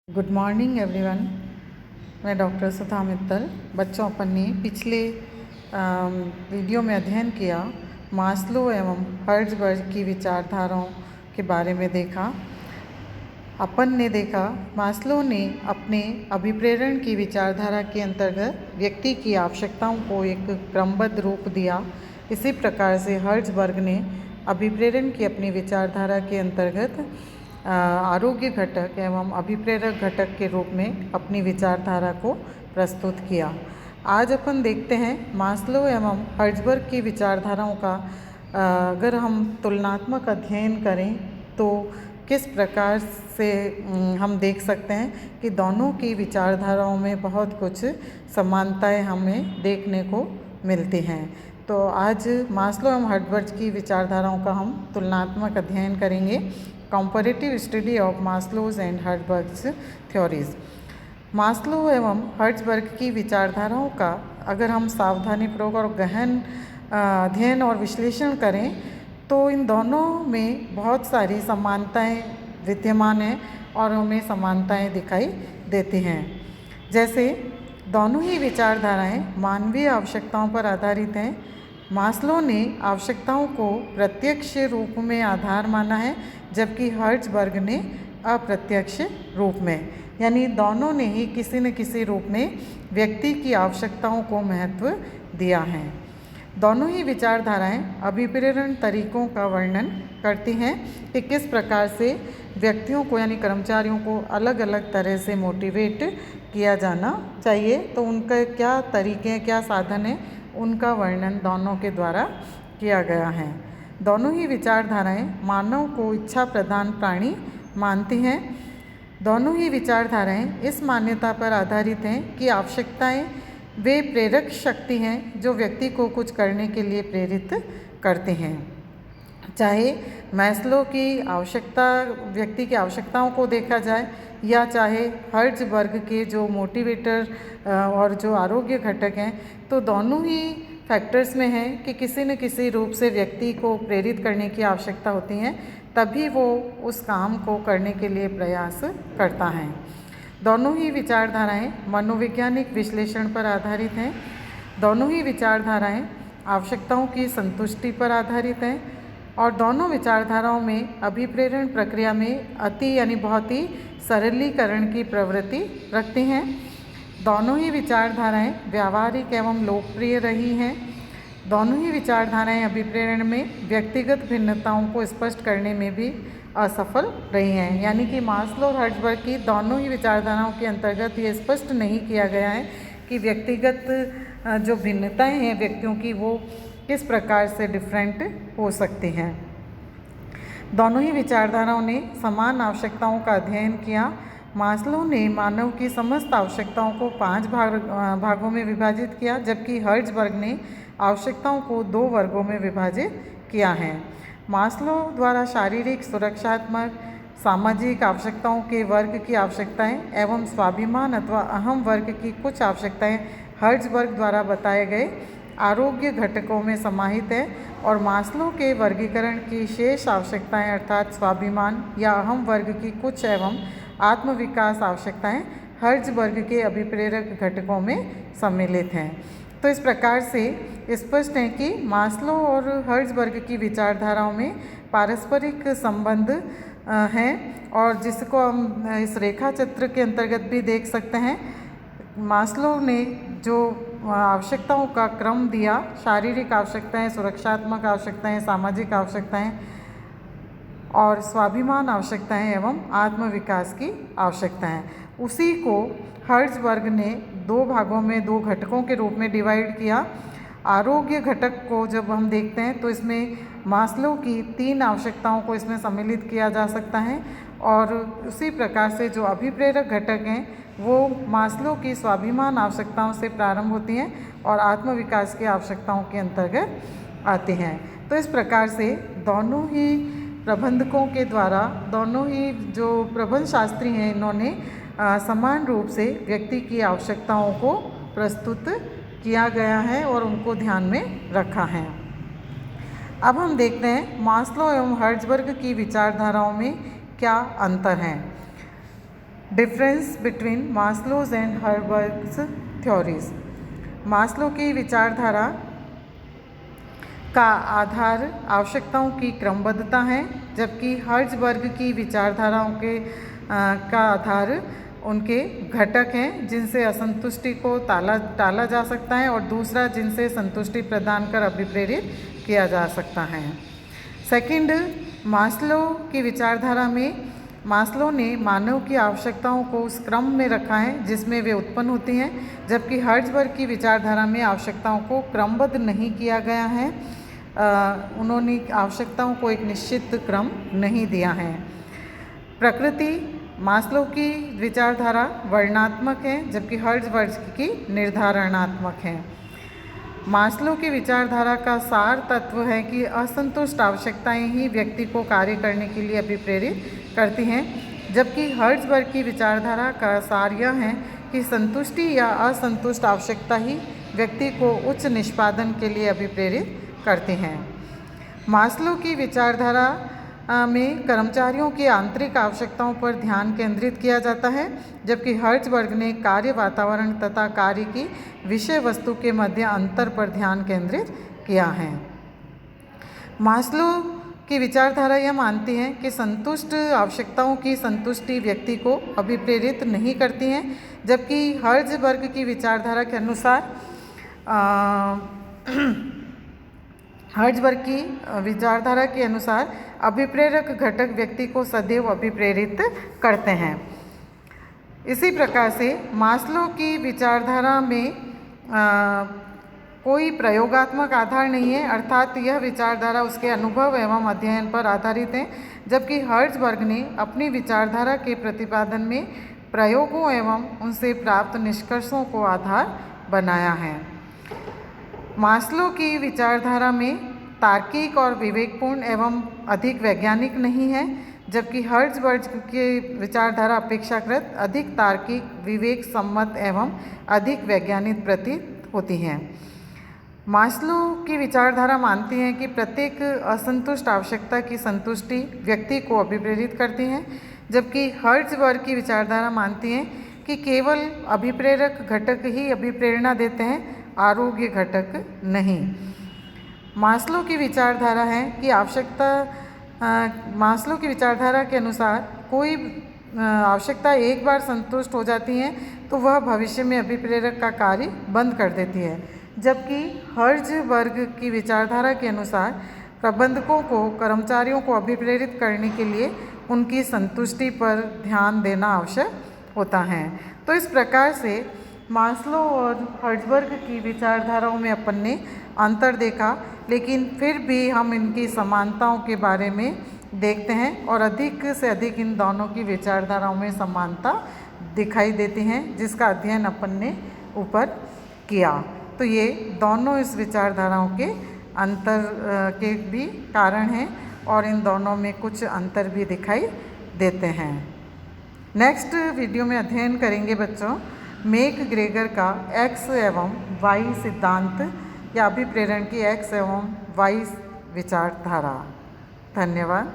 Good morning everyone. मैं doctor सुधा मित्तल। बच्चों, अपन ने पिछले वीडियो में अध्ययन किया मास्लो एवं हर्ट्ज़बर्ग की विचारधाराओं के बारे में देखा। अपन ने देखा मास्लो ने अपने अभिप्रेरण की विचारधारा के अंतर्गत व्यक्ति की आवश्यकताओं को एक क्रमबद्ध रूप दिया। इसी प्रकार से हर्ट्ज़बर्ग ने अभिप्रेरण की अपनी विचारधारा के अंतर्गत आरोग्य घटक एवं अभिप्रेरक घटक के रूप में अपनी विचारधारा को प्रस्तुत किया। आज अपन देखते हैं मास्लो एवं हर्ट्ज़बर्ग की विचारधाराओं का अगर हम तुलनात्मक अध्ययन करें तो किस प्रकार से हम देख सकते हैं कि दोनों की विचारधाराओं में बहुत कुछ समानताएं हमें देखने को मिलती हैं। तो आज मास्लो एवं हर्ट्ज़बर्ग की विचारधाराओं का हम तुलनात्मक अध्ययन करेंगे। Comparative study of Maslow's and Herzberg's theories. Maslow एवं हर्ट्ज़बर्ग की विचारधाराओं का अगर हम सावधानीपूर्वक और गहन अध्ययन और विश्लेषण करें तो इन दोनों में बहुत सारी समानताएं विद्यमान हैं और हमें समानताएं दिखाई देती हैं। जैसे दोनों ही विचारधाराएं मानवीय आवश्यकताओं पर आधारित हैं। मास्लो ने आवश्यकताओं को प्रत्यक्ष रूप में आधार माना है, जबकि हर्ट्ज़बर्ग ने अप्रत्यक्ष रूप में, यानी दोनों ने ही किसी न किसी रूप में व्यक्ति की आवश्यकताओं को महत्व दिया है। दोनों ही विचारधाराएं अभिप्रेरण तरीकों का वर्णन करती हैं कि किस प्रकार से व्यक्तियों को यानी कर्मचारियों को अलग अलग तरह से मोटिवेट किया जाना चाहिए। तो उनका क्या तरीके हैं, क्या साधन है, उनका वर्णन दोनों के द्वारा किया गया है। दोनों ही विचारधाराएं मानव को इच्छा प्रधान प्राणी मानती हैं। दोनों ही विचारधाराएं इस मान्यता पर आधारित हैं कि आवश्यकताएं वे प्रेरक शक्ति हैं जो व्यक्ति को कुछ करने के लिए प्रेरित करते हैं। चाहे मास्लो की आवश्यकता व्यक्ति की आवश्यकताओं को देखा जाए या चाहे हर्ट्ज़बर्ग के जो मोटिवेटर और जो आरोग्य घटक हैं, तो दोनों ही फैक्टर्स में है कि किसी न किसी रूप से व्यक्ति को प्रेरित करने की आवश्यकता होती है, तभी वो उस काम को करने के लिए प्रयास करता है। दोनों ही विचारधाराएं मनोवैज्ञानिक विश्लेषण पर आधारित हैं। दोनों ही विचारधाराएं आवश्यकताओं की संतुष्टि पर आधारित हैं और दोनों विचारधाराओं में अभिप्रेरण प्रक्रिया में अति यानी बहुत ही सरलीकरण की प्रवृत्ति रखती हैं। दोनों ही विचारधाराएं व्यावहारिक एवं लोकप्रिय रही हैं। दोनों ही विचारधाराएं अभिप्रेरण में व्यक्तिगत भिन्नताओं को स्पष्ट करने में भी असफल रही हैं। यानी कि मास्लो और हर्ट्ज़बर्ग की दोनों ही विचारधाराओं के अंतर्गत ये स्पष्ट नहीं किया गया है कि व्यक्तिगत जो भिन्नताएं हैं व्यक्तियों की वो किस प्रकार से डिफरेंट हो सकती हैं। दोनों ही विचारधाराओं ने समान आवश्यकताओं का अध्ययन किया। मास्लो ने मानव की समस्त आवश्यकताओं को 5 भागों में विभाजित किया, जबकि हर्ट्ज़बर्ग ने आवश्यकताओं को 2 वर्गों में विभाजित किया है। मास्लो द्वारा शारीरिक, सुरक्षात्मक, सामाजिक आवश्यकताओं के वर्ग की आवश्यकताएं एवं स्वाभिमान अथवा अहम वर्ग की कुछ आवश्यकताएं हर्ट्ज़बर्ग द्वारा बताए गए आरोग्य घटकों में समाहित है और मास्लो के वर्गीकरण की शेष आवश्यकताएं अर्थात स्वाभिमान या अहम वर्ग की कुछ एवं आत्मविकास आवश्यकताएं हर्ट्ज़बर्ग के अभिप्रेरक घटकों में सम्मिलित हैं। तो इस प्रकार से स्पष्ट है कि मास्लो और हर्ट्ज़बर्ग की विचारधाराओं में पारस्परिक संबंध हैं और जिसको हम इस रेखा चित्र के अंतर्गत भी देख सकते हैं। मास्लो ने जो आवश्यकताओं का क्रम दिया, शारीरिक आवश्यकताएं, सुरक्षात्मक आवश्यकताएं, सामाजिक आवश्यकताएं और स्वाभिमान आवश्यकताएं एवं आत्मविकास की आवश्यकताएं, उसी को हर्ट्ज़बर्ग ने 2 भागों में 2 घटकों के रूप में डिवाइड किया। आरोग्य घटक को जब हम देखते हैं तो इसमें मास्लो की 3 आवश्यकताओं को इसमें सम्मिलित किया जा सकता है और उसी प्रकार से जो अभिप्रेरक घटक हैं वो मास्लो की स्वाभिमान आवश्यकताओं से प्रारंभ होती हैं और आत्मविकास की आवश्यकताओं के अंतर्गत आती हैं। तो इस प्रकार से दोनों ही प्रबंधकों के द्वारा, दोनों ही जो प्रबंध शास्त्री हैं, इन्होंने समान रूप से व्यक्ति की आवश्यकताओं को प्रस्तुत किया गया है और उनको ध्यान में रखा है। अब हम देखते हैं मास्लो एवं हर्ट्ज़बर्ग की विचारधाराओं में क्या अंतर हैं। Difference between Maslow's and Herzberg's theories. Maslow की विचारधारा का आधार आवश्यकताओं की क्रमबद्धता है, जबकि हर्ट्ज़बर्ग की विचारधाराओं के का आधार उनके घटक हैं जिनसे असंतुष्टि को टाला जा सकता है और दूसरा जिनसे संतुष्टि प्रदान कर अभिप्रेरित किया जा सकता है। सेकंड, मास्लो की विचारधारा में मास्लो ने मानव की आवश्यकताओं को उस क्रम में रखा है जिसमें वे उत्पन्न होती हैं, जबकि हर्ट्ज़बर्ग की विचारधारा में आवश्यकताओं को क्रमबद्ध नहीं किया गया है। उन्होंने आवश्यकताओं को एक निश्चित क्रम नहीं दिया है। प्रकृति, मास्लो की विचारधारा वर्णनात्मक है, जबकि हर्ट्ज़बर्ग की निर्धारणात्मक है। मास्लो की विचारधारा का सार तत्व है कि असंतुष्ट आवश्यकताएं ही व्यक्ति को कार्य करने के लिए अभिप्रेरित करती हैं, जबकि हर्ट्ज़बर्ग की विचारधारा का सार यह है कि संतुष्टि या असंतुष्ट आवश्यकता ही व्यक्ति को उच्च निष्पादन के लिए अभिप्रेरित करती हैं। मास्लो की विचारधारा में कर्मचारियों की आंतरिक आवश्यकताओं पर ध्यान केंद्रित किया जाता है, जबकि हर्ट्ज़बर्ग ने कार्य वातावरण तथा कार्य की विषय वस्तु के मध्य अंतर पर ध्यान केंद्रित किया है। मास्लो की विचारधारा यह मानती है कि संतुष्ट आवश्यकताओं की संतुष्टि व्यक्ति को अभिप्रेरित नहीं करती हैं, जबकि हर्ट्ज़बर्ग की विचारधारा के अनुसार हर्ट्ज़बर्ग की विचारधारा के अनुसार अभिप्रेरक घटक व्यक्ति को सदैव अभिप्रेरित करते हैं। इसी प्रकार से मास्लो की विचारधारा में कोई प्रयोगात्मक आधार नहीं है, अर्थात यह विचारधारा उसके अनुभव एवं अध्ययन पर आधारित है, जबकि हर्ट्ज़बर्ग ने अपनी विचारधारा के प्रतिपादन में प्रयोगों एवं उनसे प्राप्त निष्कर्षों को आधार बनाया है। मास्लो की विचारधारा में तार्किक और विवेकपूर्ण एवं अधिक वैज्ञानिक नहीं है, जबकि हर्ट्ज़बर्ग की विचारधारा अपेक्षाकृत अधिक तार्किक, विवेक सम्मत एवं अधिक वैज्ञानिक प्रतीत होती है। मास्लो की विचारधारा मानती है कि प्रत्येक असंतुष्ट आवश्यकता की संतुष्टि व्यक्ति को अभिप्रेरित करती है, जबकि हर्ट्ज़बर्ग की विचारधारा मानती है कि केवल अभिप्रेरक घटक ही अभिप्रेरणा देते हैं, आरोग्य घटक नहीं। मास्लो की विचारधारा है कि मास्लो की विचारधारा के अनुसार कोई आवश्यकता एक बार संतुष्ट हो जाती है तो वह भविष्य में अभिप्रेरक का कार्य बंद कर देती है, जबकि हर्ट्ज़बर्ग की विचारधारा के अनुसार प्रबंधकों को कर्मचारियों को अभिप्रेरित करने के लिए उनकी संतुष्टि पर ध्यान देना आवश्यक होता है। तो इस प्रकार से मास्लो और हर्ट्ज़बर्ग की विचारधाराओं में अपन ने अंतर देखा, लेकिन फिर भी हम इनकी समानताओं के बारे में देखते हैं और अधिक से अधिक इन दोनों की विचारधाराओं में समानता दिखाई देती हैं, जिसका अध्ययन अपन ने ऊपर किया। तो ये दोनों इस विचारधाराओं के अंतर के भी कारण हैं और इन दोनों में कुछ अंतर भी दिखाई देते हैं। नेक्स्ट वीडियो में अध्ययन करेंगे बच्चों मैकग्रेगर का एक्स एवं वाई सिद्धांत या अभिप्रेरण की एक्स एवं वाई विचारधारा। धन्यवाद।